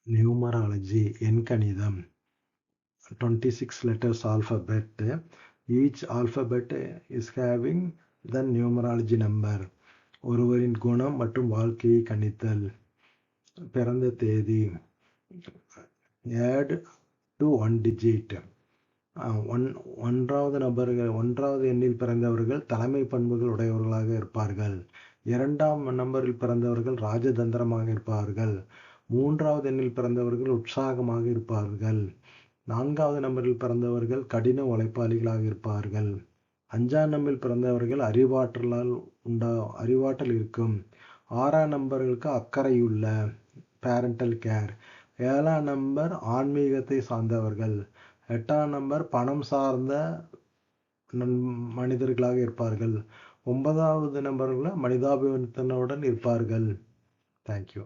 Numerology எண்கணிதம் 26 letters alphabet. Each alphabet is having the numerology number. ஒருவரின் குணம் மற்றும் வாழ்க்கையை கணித்தல். பிறந்த தேதி. Add to 1 digit. ஒன்றாவது எண்ணில் பிறந்தவர்கள் தலைமை பண்புகள் உடையவர்களாக இருப்பார்கள். 2ஆம் நம்பரில் பிறந்தவர்கள் ராஜதந்திரமாக இருப்பார்கள். 3ஆவது எண்ணில் பிறந்தவர்கள் உற்சாகமாக இருப்பார்கள். 4ஆவது நம்பரில் பிறந்தவர்கள் கடின உழைப்பாளிகளாக இருப்பார்கள். 5ஆம் நம்பரில் பிறந்தவர்கள் அறிவாற்றல் இருக்கும். 6ஆம் நம்பர்களுக்கு அக்கறையுள்ள பேரண்டல் கேர். 7ஆம் நம்பர் ஆன்மீகத்தை சார்ந்தவர்கள். 8ஆம் நம்பர் பணம் சார்ந்த மனிதர்களாக இருப்பார்கள். 9ஆவது நம்பர்கள் மனிதாபிமானத்துடன் இருப்பார்கள். தேங்க்யூ.